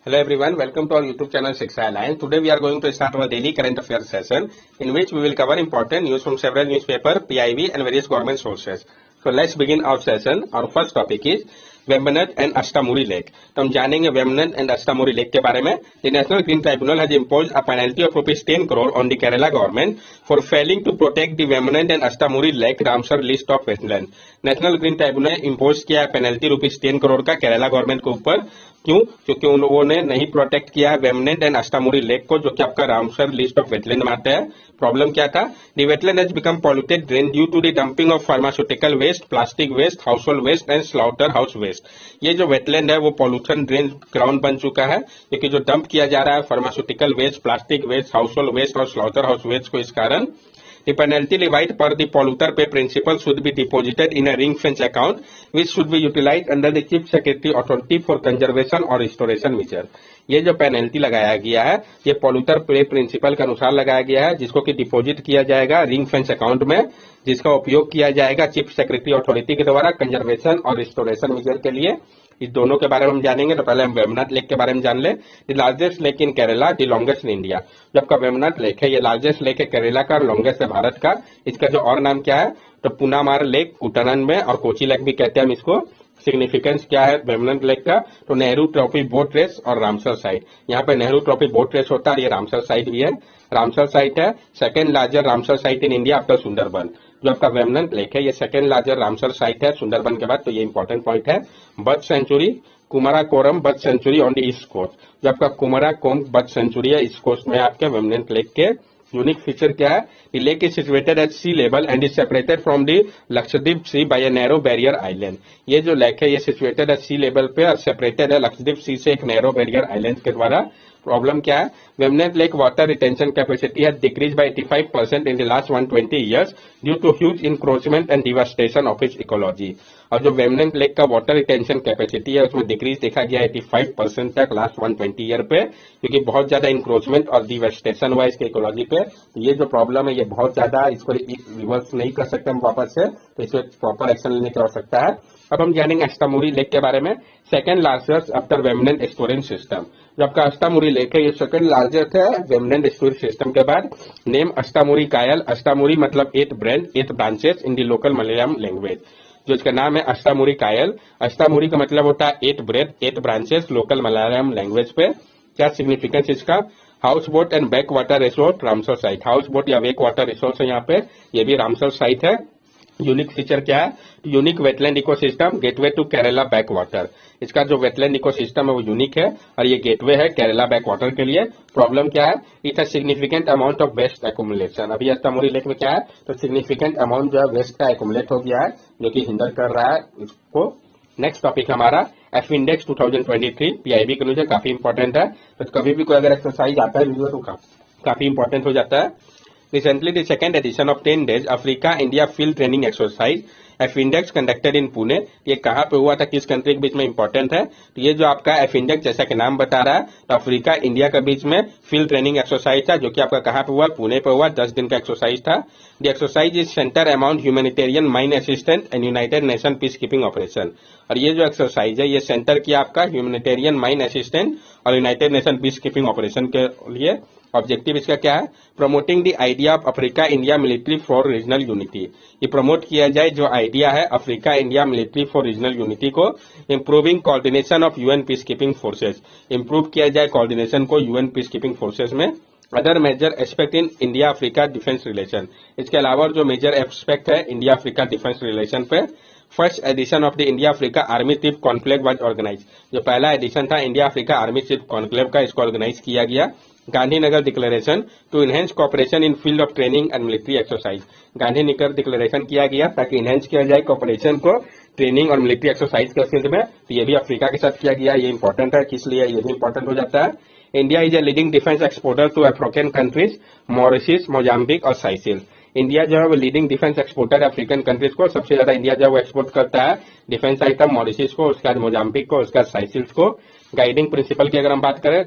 Hello everyone, welcome to our YouTube channel Shiksha Alliance. Today we are going to start our daily current affairs session in which we will cover important news from several newspapers, PIB and various government sources. So let's begin our session. Our first topic is Vembanad and Ashtamudi lake. तो हम जानेंगे Vembanad and Ashtamudi lake के बारे में। The national green tribunal has imposed a penalty of ₹10 crore on the Kerala government for failing to protect the Vembanad and Ashtamudi lake Ramsar list of wetland. National green tribunal ने impose किया penalty ₹10 crore का Kerala government के ऊपर। क्यों? क्योंकि उन लोगों ने नहीं प्रोटेक्ट किया वेम्बनाड एंड अष्टामुरी लेक को, जो कि आपका रामसर लिस्ट ऑफ वेटलैंड में आता है। प्रॉब्लम क्या था? The wetland has become polluted drain due to the dumping of pharmaceutical waste, plastic waste, household waste and slaughter house waste. ये जो वेटलैंड है वो पॉल्यूशन ड्रेन ग्राउंड बन चुका है, क्योंकि जो डंप किया जा रहा है pharmaceutical waste, plastic waste, household waste और स्लॉटर हाउस वेस्ट को, इस कारण the penalty levied per the polluter pay principle should be deposited in a ring fence account which should be utilized under the chief secretary authority for conservation or restoration measure। ये जो penalty लगाया गया है ये polluter पे principal के अनुसार लगाया गया है, जिसको कि डिपॉजिट किया जाएगा रिंग फेंस अकाउंट में, जिसका उपयोग किया जाएगा चीफ सेक्रेटरी अथॉरिटी के द्वारा कंजर्वेशन और रिस्टोरेशन मेजर के लिए। इस दोनों के बारे में हम जानेंगे। तो पहले हम वेम्बनाड लेक के बारे में जान ले। The largest lake in Kerala, the longest in India. जो आपका वेम्बनाड लेक है ये लार्जेस्ट लेक है केरला का, लॉन्गेस्ट है भारत का। इसका जो और नाम क्या है तो पुनामार लेक कुटनन में, और कोची लेक भी कहते हैं हम इसको। सिग्निफिकेंस क्या है वेम्बनाड लेक का? तो नेहरू ट्रॉफी बोट रेस और रामसर साइट। यहाँ पे नेहरू ट्रॉफी बोट रेस होता है और ये रामसर साइट भी है। रामसर साइट है second larger Ramsar site in India after Sundarban. जो आपका वेम्बनाड लेक है ये सेकेंड लार्जर रामसर साइट है सुंदरबन के बाद, तो ये इंपॉर्टेंट पॉइंट है। Bird sanctuary Kumarakom bird sanctuary on the east coast. जो आपका कुमाराकोरम बर्ड सेंचुरी है ईस्ट कोस्ट में आपके वेम्बनाड लेक के। यूनिक फीचर क्या है? The lake is situated at sea level and is separated from the Lakshadweep sea by a narrow barrier island. ये जो लेक है ये सिचुएटेड है सी लेवल पे और सेपरेटेड है लक्षद्वीप सी से एक नैरो बैरियर आइलैंड के द्वारा। प्रॉब्लम क्या है? Vembanad lake water retention capacity has decrease by 85% in the last 120 years due to huge encroachment and devastation of its ecology. और जो वेम्बनाड लेक का वाटर रिटेंशन कैपेसिटी है उसमें डिक्रीज देखा गया 85% तक लास्ट 120 ईयर पे, क्योंकि बहुत ज्यादा इंक्रोचमेंट और डिवास्टेशन हुआ इसके इकोलॉजी पे। ये जो प्रॉब्लम है ये बहुत ज्यादा, इसको रिवर्स नहीं कर सकते हम वापस से, तो इसमें प्रॉपर एक्शन लेने की आवश्यकता है। अब हम जानेंगे अष्टामुरी लेक के बारे में। Second largest after Vembanad storage system. जो आपका अष्टामुरी लेक है ये सेकंड लार्जेस्ट है वेम्बनाड स्टोरेज सिस्टम के बाद। नेम अष्टामुरी कायल। अष्टामुरी मतलब 8 branches in the local Malayalam language. जो इसका नाम है अष्टामुरी कायल। अष्टामुरी का मतलब होता है 8 ब्रांचेस लोकल मलयालम लैंग्वेज पे। क्या सिग्निफिकेंस इसका? House boat and back water resort Ramsar site. House boat या बैक वाटर रिसोर्ट है यहाँ पे, ये भी रामसर साइट है। यूनिक फीचर क्या है? Unique wetland ecosystem gateway to Kerala back water. इसका जो वेटलैंड इकोसिस्टम है वो यूनिक है और ये गेटवे है केरला बैक वाटर के लिए। प्रॉब्लम क्या है? इट है significant amount of waste accumulation. अभी अष्टामुरी लेक में क्या है तो सिग्निफिकेंट अमाउंट जो है वेस्ट का एक्यूमुलेट हो गया है, जो कि हिंडर कर रहा है इसको। नेक्स्ट टॉपिक हमारा एफ इंडेक्स 2023 पीआईबी के लिए काफी इंपॉर्टेंट है। तो कभी भी कोई अगर एक्सरसाइज आता है वीडियो तो काफी इंपॉर्टेंट हो जाता है। Recently, the second edition of 10 days Africa India Field Training Exercise F index conducted in Pune. ये कहाँ पे हुआ था, किस कंट्री के बीच में इंपॉर्टेंट है? तो ये जो आपका एफ इंडेक्स जैसा कि नाम बता रहा है तो अफ्रीका इंडिया के बीच में फील्ड ट्रेनिंग एक्सरसाइज था, जो कि आपका कहाँ पे हुआ? पुणे पे हुआ। 10 दिन का एक्सरसाइज था। The exercise is centre amount humanitarian mine assistant and united nation peace keeping operation. और ये जो एक्सरसाइज है ये सेंटर किया आपका ह्यूमैनिटेरियन माइन असिस्टेंट और united nation peace keeping operation के लिए। ऑब्जेक्टिव इसका क्या है? Promoting the idea of Africa India military for regional unity. ये प्रमोट किया जाए जो आइडिया है Africa India military for regional unity को। Improving coordination of UN peace keeping forces. Improve किया जाए कोऑर्डिनेशन को यूएन पीस कीपिंग फोर्सेस में। Other major aspect in India Africa defence relation. इसके अलावा जो मेजर एस्पेक्ट है इंडिया अफ्रीका डिफेंस रिलेशन पे। First edition of the India Africa army chief conclave was organise. जो पहला एडिशन था India Africa army chief conclave का, इसको ऑर्गेनाइज किया गया। Gandhinagar declaration to enhance cooperation in field of training and military exercise. Gandhinagar declaration किया गया ताकि इनहेंस किया जाए कॉपरेशन को ट्रेनिंग और मिलिट्री एक्सरसाइज के फील्ड में। तो ये भी अफ्रीका के साथ किया गया। ये इंपॉर्टेंट है, किस लिए ये भी इंपॉर्टेंट हो जाता है। India is a leading defence exporter to African countries Mauritius, Mozambique और साइसिल। इंडिया जो है वो लीडिंग डिफेंस एक्सपोर्टर है अफ्रीकन कंट्रीज को। सबसे ज्यादा इंडिया जो है वो एक्सपोर्ट करता है डिफेंस आइटम मॉरिशस को, उसके बाद मोजाम्बिक को, उसके बाद साइसिल्स को। गाइडिंग प्रिंसिपल की अगर हम बात करें,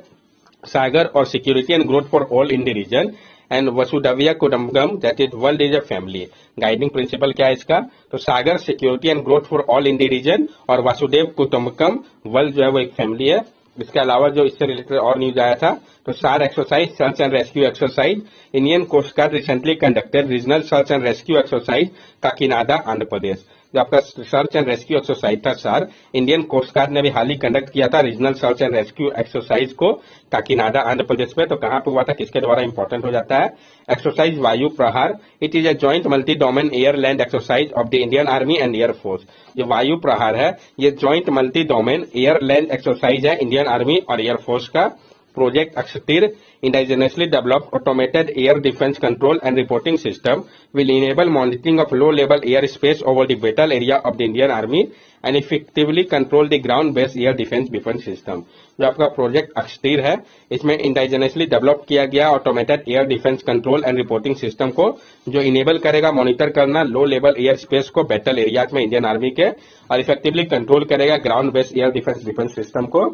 सागर और security and growth for all in the region and वसुधैव कुटुंबकम that is world is a family. Guiding principle क्या है इसका? तो SAGAR security and growth for all in the region और वसुधैव कुटुंबकम वर्ल्ड जो है वो एक फैमिली है। इसके अलावा जो इससे रिलेटेड और न्यूज आया था, तो SAR exercise search and rescue exercise, Indian coast guard recently conducted regional search and rescue exercise Kakinada Andhra Pradesh. जो आपका सर्च एंड रेस्क्यू एक्सरसाइज था सार, इंडियन कोस्ट गार्ड ने भी हाल ही कंडक्ट किया था regional search and rescue exercise को काकीनाडा आंध्र प्रदेश में। तो कहां पे हुआ था, किसके द्वारा इंपॉर्टेंट हो जाता है, एक्सरसाइज वायु प्रहार। It is a joint multi domain air land exercise of the Indian army and air force. ये वायु प्रहार है, ये joint multi domain air land exercise है इंडियन आर्मी और एयर फोर्स का। Project Akshatir, indigenously developed automated air defense control and reporting system, will enable monitoring of low-level airspace over the battle area of the Indian Army and effectively control the ground-based air defense system. जो आपका project अक्षतीर है, इसमें इंडाइजेनसली develop किया गया automated air defence control and reporting system को, जो enable करेगा monitor करना लो लेवल एयर स्पेस को बैटल एरियाज में इंडियन आर्मी के, और इफेक्टिवली कंट्रोल करेगा ground based air defence system को।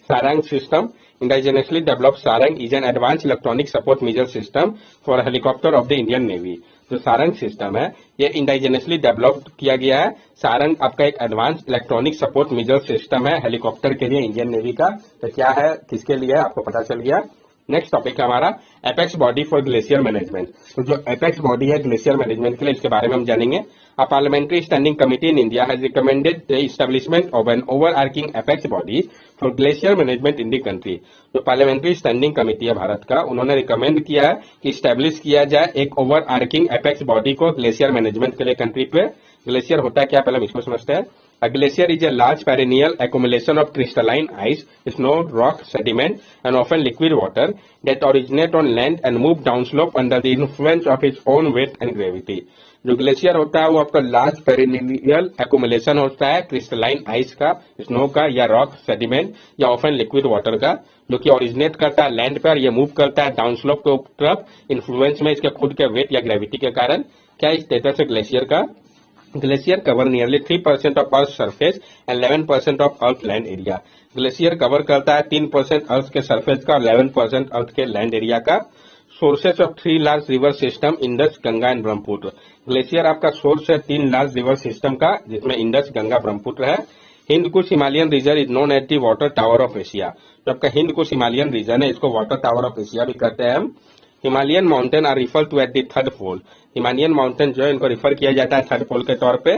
Sarang system, indigenously developed Sarang is an advanced electronic support measure system for a helicopter of the Indian Navy. जो Sarang system है, ये इंडाइजेनसली develop किया गया है। सारंग आपका एक advance electronic support measure system है हेलीकॉप्टर के लिए इंडियन नेवी का। तो क्या है, किसके लिए है, आपको पता चल गया। नेक्स्ट टॉपिक है हमारा apex body for glacier management. तो जो एपेक्स बॉडी है ग्लेशियर मैनेजमेंट के लिए, इसके बारे में हम जानेंगे। A parliamentary standing committee in India has recommended the establishment of an overarching apex body for glacier management in the country. जो पार्लियामेंट्री स्टैंडिंग कमेटी है भारत का, उन्होंने रिकमेंड किया है कि स्टैब्लिश किया जाए एक ओवर आर्किंग एपेक्स बॉडी को ग्लेशियर मैनेजमेंट के लिए कंट्री पे। ग्लेशियर होता है क्या, पहले हम इसको समझते हैं। A glacier is a large perennial accumulation of crystalline ice, snow, rock, sediment, and often liquid water that originate on land and move downslope under the influence of its own weight and gravity. जो glacier होता है वो आपका large perennial accumulation होता है crystalline ice का, snow का, या रॉक, सेडिमेंट, या ऑफन लिक्विड वाटर का, जो कि ओरिजिनेट करता है लैंड पर, ये मूव करता है डाउनस्लोप के तरफ इन्फ्लुएंस में इसके खुद के वेट या ग्रेविटी के कारण। क्या स्टेटस है ग्लेशियर का? Glacier cover nearly 3% of earth surface and 11% of earth land area. Glacier cover करता है 3% अर्थ के सरफेस का और 11% अर्थ के लैंड एरिया का। Sources of 3 large river system, Indus, Ganga and Brahmaputra. Glacier आपका सोर्स है 3 लार्ज रिवर सिस्टम का, जिसमें इंडस, गंगा, ब्रह्मपुत्र है। Hindu Kush Himalayan region is known as the water tower of Asia. जो आपका हिंद कुश हिमालयन रीजन है, इसको वाटर टावर ऑफ एशिया भी कहते हैं हम। Himalayan mountain are refer to at the third pole. Himalayan mountain जो है इनको रिफर किया जाता है थर्ड पोल के तौर पे।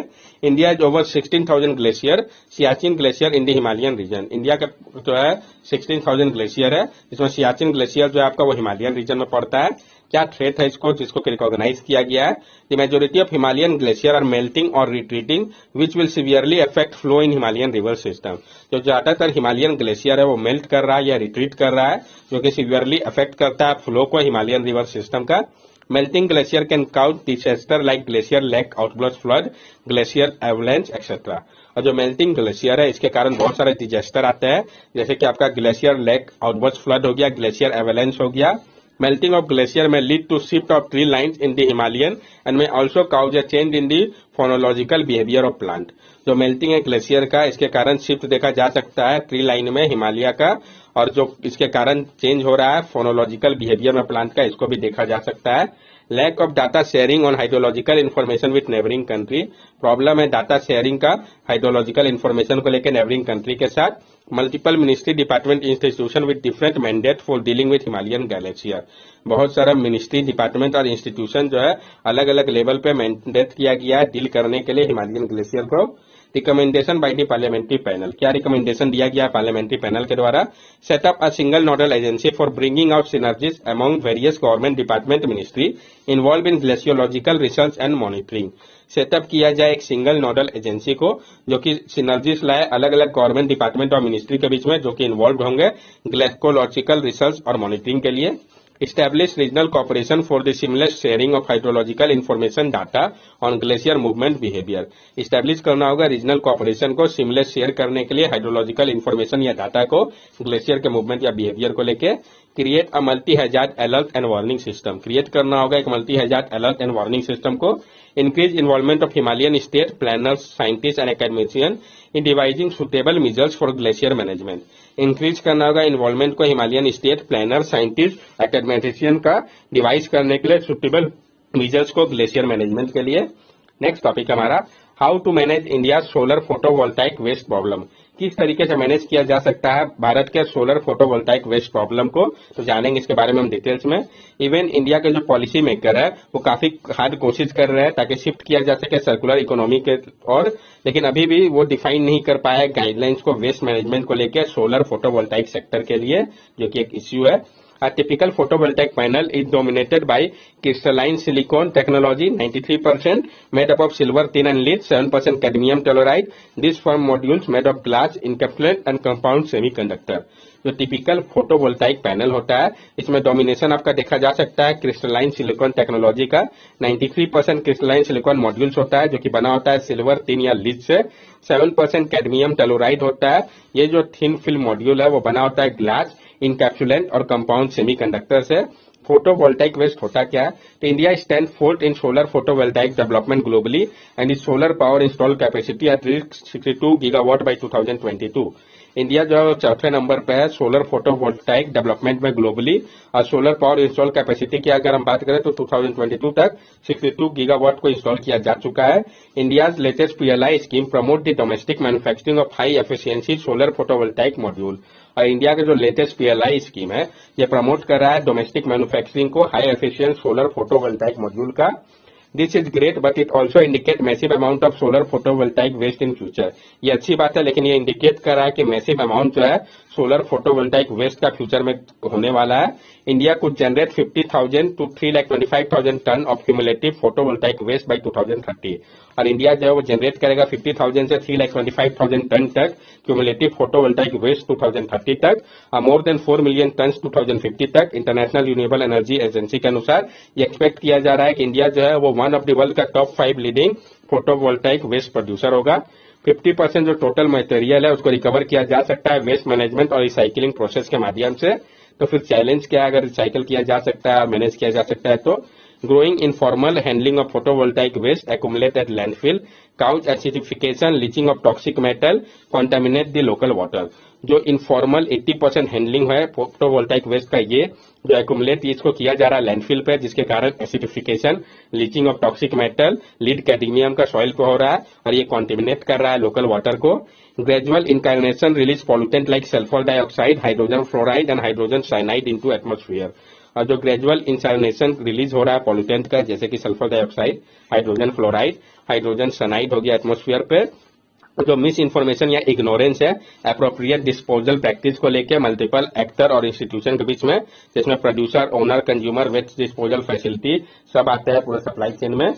India is over 16,000 glacier, Siachen glacier in the Himalayan region. India का जो है 16,000 ग्लेशियर है, इसमें सियाचिन ग्लेशियर जो है आपका वो हिमालयन रीजन में पड़ता है। क्या थ्रेट है इसको, जिसको रिकॉग्नाइज किया गया है? The majority of Himalayan glacier are melting और retreating which will severely affect flow in Himalayan river system. जो ज्यादातर हिमालयन ग्लेशियर है वो मेल्ट कर रहा है या रिट्रीट कर रहा है, जो कि सीवियरली अफेक्ट करता है फ्लो को हिमालयन रिवर सिस्टम का। Melting glacier can cause disaster like glacier lake outburst flood, glacier avalanche etc. और जो मेल्टिंग ग्लेशियर है इसके कारण बहुत सारे डिजास्टर आते हैं, जैसे कि आपका ग्लेशियर लेक आउटबर्स्ट फ्लड हो गया, ग्लेशियर एवेलेंस हो गया। Melting of glacier may lead to shift of tree lines in the Himalayan and may also cause a change in the phonological behavior of plant. जो मेल्टिंग है glacier का, इसके कारण shift देखा जा सकता है ट्री लाइन में हिमालय का, और जो इसके कारण चेंज हो रहा है फोनोलॉजिकल बिहेवियर में प्लांट का, इसको भी देखा जा सकता है। Lack of data sharing on hydrological information with neighbouring country. Problem है डाटा शेयरिंग का हाइड्रोलॉजिकल इन्फॉर्मेशन को लेकर नेबरिंग कंट्री के साथ। Multiple ministry department institution with different mandate for dealing with Himalayan glacier. बहुत सारा मिनिस्ट्री डिपार्टमेंट और institution जो है अलग अलग लेवल पे मैंडेट किया गया है डील करने के लिए हिमालयन ग्लेशियर को। Recommendation by the parliamentary panel. क्या रिकमेंडेशन दिया गया पार्लियामेंट्री पैनल के द्वारा? Set up a single nodal agency for bringing out synergies among various government department ministry involve in glaciological research and monitoring. Set up किया जाए एक सिंगल नोडल एजेंसी को, जो कि सिनर्जीज लाए अलग अलग गवर्नमेंट डिपार्टमेंट और मिनिस्ट्री के बीच में, जो कि इन्वॉल्व होंगे ग्लेशियोलॉजिकल रिसर्च और मॉनिटरिंग के लिए। Establish regional cooperation for the seamless sharing of hydrological information data on glacier movement behavior. Establish करना होगा रीजनल कॉपरेशन को सीमलेस शेयर करने के लिए हाइड्रोलॉजिकल इन्फॉर्मेशन या डाटा को ग्लेशियर के मूवमेंट या बिहेवियर को लेके। Create a multi hazard alert and warning system. Create करना होगा एक multi hazard alert and warning system को। Increase involvement of Himalayan state planners, scientist and academician in devising suitable measures for glacier management. Increase करना होगा involvement को Himalayan state planner, scientist, academician का device करने के लिए सुटेबल मेजर्स को ग्लेशियर मैनेजमेंट के लिए। नेक्स्ट टॉपिक हमारा how to manage India solar photovoltaic waste problem, किस तरीके से मैनेज किया जा सकता है भारत के सोलर फोटोवोल्टाइक वेस्ट प्रॉब्लम को, तो जानेंगे इसके बारे में हम डिटेल्स में। इवन इंडिया के जो पॉलिसी मेकर है वो काफी हार्ड कोशिश कर रहे हैं ताकि शिफ्ट किया जा सके सर्कुलर इकोनॉमी के और, लेकिन अभी भी वो डिफाइन नहीं कर पाया है गाइडलाइंस को वेस्ट मैनेजमेंट को लेकर सोलर फोटोवोल्टाइक सेक्टर के लिए, जो कि एक इश्यू है। A typical photovoltaic panel is dominated by crystalline silicon technology, 93% made up of silver, tin and lead, 7% cadmium telluride. These form modules made of glass, encapsulate and compound semiconductor. जो typical photovoltaic panel होता है इसमें domination आपका देखा जा सकता है crystalline silicon technology का। 93% क्रिस्टलाइन सिलिकॉन मॉड्यूल्स होता है जो कि बना होता है सिल्वर, टिन या लीड से। 7% कैडमियम टेलुराइड होता है। ये जो थिन फिल्म मॉड्यूल है वो बना होता है ग्लास, इनकैप्सुलेंट और कंपाउंड सेमीकंडक्टर से। फोटोवोल्टाइक वेस्ट होता क्या है? तो India stand fourth in solar photovoltaic development globally and is solar power install capacity at 62 gigawatt by 2022। India जो चौथे नंबर पे है सोलर फोटोवोल्टाइक डेवलपमेंट में ग्लोबली, और सोलर पावर इंस्टॉल कैपेसिटी की अगर हम बात करें तो 2022 तक 62 गीगावाट को इंस्टॉल किया जा चुका है। India's latest PLI scheme promote the domestic manufacturing of high efficiency solar photovoltaic module. और इंडिया का जो लेटेस्ट पीएलआई स्कीम है ये प्रमोट कर रहा है डोमेस्टिक मैन्युफैक्चरिंग को high efficient solar photovoltaic module का। This is great but it also indicate massive amount of solar photovoltaic waste in future. ये अच्छी बात है लेकिन ये इंडिकेट कर रहा है कि मैसिव अमाउंट जो है सोलर फोटोवोल्टाइक वेस्ट का फ्यूचर में होने वाला है। India could generate 50,000 to 3,25,000 tonne of cumulative photovoltaic waste by 2030, और इंडिया जो है वो जनरेट करेगा 50,000 से 3,25,000 टन तक क्यूमुलेटिव फोटोवोल्टाइक वेस्ट 2030 तक, और मोर देन 4 मिलियन टन 2050 तक। इंटरनेशनल रिन्यूएबल एनर्जी एजेंसी के अनुसार ये एक्सपेक्ट किया जा रहा है कि इंडिया जो है वो वन ऑफ द वर्ल्ड का top 5 leading photovoltaic waste producer होगा। 50% जो टोटल मटेरियल है उसको रिकवर किया जा सकता है वेस्ट मैनेजमेंट और रिसाइकिलिंग प्रोसेस के माध्यम से। तो फिर चैलेंज क्या है अगर रिसाइकिल किया जा सकता है, मैनेज किया जा सकता है तो? Growing informal handling of photovoltaic waste accumulate at landfill, couch acidification, leaching of toxic metal, contaminate the local water। जो इनफॉर्मल 80% हैंडलिंग है फोटोवोल्टाइक वेस्ट का, ये जो एक्यूमुलेट इसको किया जा रहा है लैंडफिल पे, जिसके कारण acidification, leaching of toxic metal, lead cadmium का सॉइल को हो रहा है और ये कॉन्टेमिनेट कर रहा है लोकल वाटर को। Gradual incarnation release pollutant like sulphur dioxide, hydrogen fluoride and hydrogen cyanide into atmosphere. और जो ग्रेजुअल इंसाइनेशन रिलीज हो रहा है पॉल्यूटेंट का, जैसे कि sulphur dioxide, hydrogen fluoride, hydrogen cyanide हो गया एटमॉस्फेयर पे। जो मिस इन्फॉर्मेशन या इग्नोरेंस है एप्रोप्रिएट डिस्पोजल प्रैक्टिस को लेकर मल्टीपल एक्टर और इंस्टीट्यूशन के बीच में, जिसमें producer, owner, consumer, waste disposal facility सब आते हैं पूरे सप्लाई चेन में।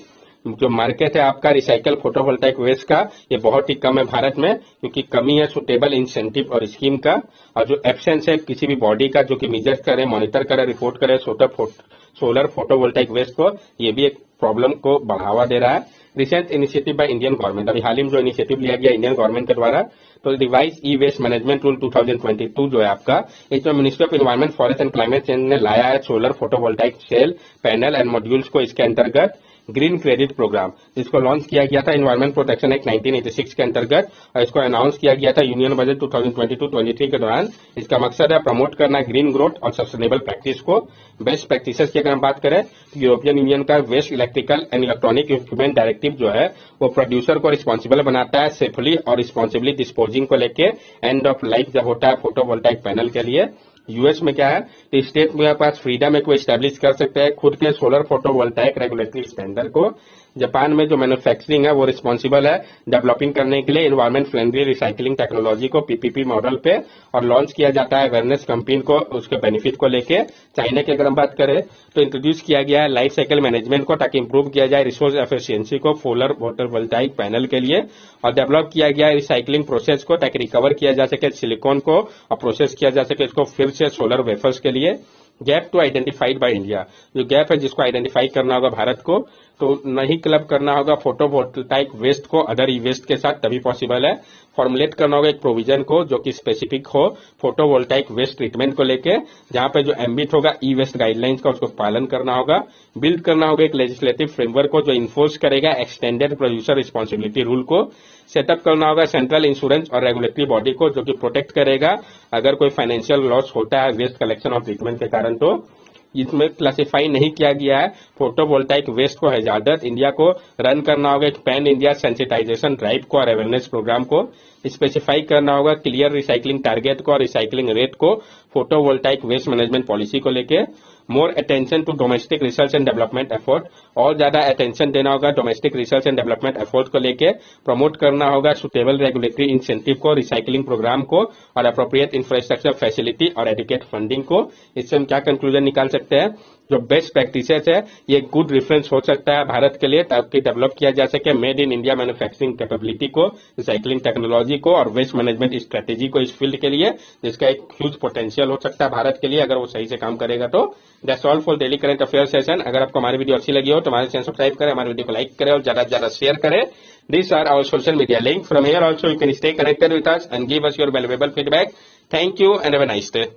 जो मार्केट है आपका रिसाइकल फोटोवोल्टाइक वेस्ट का ये बहुत ही कम है भारत में, क्योंकि कमी है सुटेबल इंसेंटिव और स्कीम का, और जो एब्सेंस है किसी भी बॉडी का जो कि मेजर करे, मॉनिटर करे, रिपोर्ट करे सोलर फोटोवोल्टाइक वेस्ट को, ये भी एक प्रॉब्लम को बढ़ावा दे रहा है। Recent initiative by Indian government, अभी हाल ही में जो इनिशिएटिव लिया गया इंडियन गवर्नमेंट के द्वारा, तो revise e waste management rule 2022 जो है आपका, इसमें ministry of environment, forest and climate change ने लाया है solar photovoltaic cell, panel and modules को इसके अंतर्गत ग्रीन क्रेडिट प्रोग्राम, जिसको लॉन्च किया गया था एनवायरमेंट प्रोटेक्शन एक्ट 1986 के अंतर्गत, और इसको अनाउंस किया गया था यूनियन बजट 2022-23 के दौरान। इसका मकसद है प्रमोट करना ग्रीन ग्रोथ और सस्टेनेबल प्रैक्टिस को। बेस्ट प्रैक्टिसेस की अगर हम बात करें तो यूरोपियन यूनियन का waste electrical and electronic equipment directive जो है वो प्रोड्यूसर को रिस्पॉन्सिबल बनाता है सेफली और रिस्पॉन्सिबली डिस्पोजिंग को लेके एंड ऑफ लाइफ जब होता है फोटोवोल्टाइक पैनल के लिए। यूएस में क्या है तो स्टेट में पास फ्रीडम है, कोई स्टैब्लिश कर सकते हैं खुद के सोलर फोटोवोल्टाइक रेगुलेटरी स्टैंडर्ड को। जापान में जो मैन्युफैक्चरिंग है वो रिस्पॉन्सिबल है डेवलपिंग करने के लिए एनवायरमेंट फ्रेंडली रिसाइकलिंग टेक्नोलॉजी को पीपीपी मॉडल पे, और लॉन्च किया जाता है अवेयरनेस कैंपेन को उसके बेनिफिट को लेके। चाइना की अगर हम बात करें तो इंट्रोड्यूस किया गया है लाइफ साइकिल मैनेजमेंट को, ताकि इंप्रूव किया जाए रिसोर्स एफिशिएंसी को सोलर फोटोवोल्टाइक पैनल के लिए, और डेवलप किया गया है रिसाइकलिंग प्रोसेस को ताकि रिकवर किया जा सके सिलिकॉन को और प्रोसेस किया जा सके इसको फिर से सोलर वेफर्स के लिए। Gap to identified by India, जो गैप है जिसको आइडेंटिफाई करना होगा भारत को, तो नहीं क्लब करना होगा फोटोवोल्टाइक वेस्ट को अदर ई वेस्ट के साथ, तभी पॉसिबल है। फॉर्मुलेट करना होगा एक प्रोविजन को जो कि स्पेसिफिक हो फोटोवोल्टाइक वेस्ट ट्रीटमेंट को लेके, जहां पे जो एम्बिट होगा ई वेस्ट गाइडलाइंस का उसको पालन करना होगा। बिल्ड करना होगा एक लेजिस्लेटिव फ्रेमवर्क को जो इन्फोर्स करेगा एक्सटेंडेड प्रोड्यूसर रिस्पॉन्सिबिलिटी रूल को। सेटअप करना होगा सेंट्रल इंश्योरेंस और रेगुलेटरी बॉडी को जो कि प्रोटेक्ट करेगा अगर कोई फाइनेंशियल लॉस होता है वेस्ट कलेक्शन और ट्रीटमेंट के कारण। तो इसमें क्लासिफाई नहीं किया गया है फोटोवोल्टाइक वेस्ट को हैजार्डस। इंडिया को रन करना होगा एक पैन इंडिया सेंसिटाइजेशन ड्राइव को और अवेयरनेस प्रोग्राम को। स्पेसिफाई करना होगा क्लियर रिसाइकलिंग टारगेट को और रिसाइकलिंग रेट को फोटोवोल्टाइक वेस्ट मैनेजमेंट पॉलिसी को लेके। More attention to domestic research and development effort, और ज्यादा अटेंशन देना होगा domestic research and development effort को लेके। प्रमोट करना होगा सुटेबल रेगुलेटरी इंसेंटिव को, रिसाइकलिंग प्रोग्राम को और अप्रोप्रिएट इंफ्रास्ट्रक्चर फैसिलिटी और एडुकेट फंडिंग को। इससे हम क्या कंक्लूजन निकाल सकते हैं, जो बेस्ट प्रैक्टिसेस है ये गुड रेफरेंस हो सकता है भारत के लिए, ताकि डेवलप किया जा सके made in India manufacturing capability को, रिसाइकलिंग टेक्नोलॉजी को और वेस्ट मैनेजमेंट स्ट्रेटेजी को इस फील्ड के लिए, जिसका एक ह्यूज पोटेंशियल हो सकता है भारत के लिए अगर वो सही से काम करेगा तो। That's all for daily current affair session. अगर आपको हमारी वीडियो अच्छी लगी हो तो हमारे चैनल सब्सक्राइब करें, हमारे वीडियो को लाइक करें और ज्यादा से ज्यादा शेयर करें। These are our social media link. From here also you can stay connected with us and give us your valuable feedback. Thank you and have a nice day.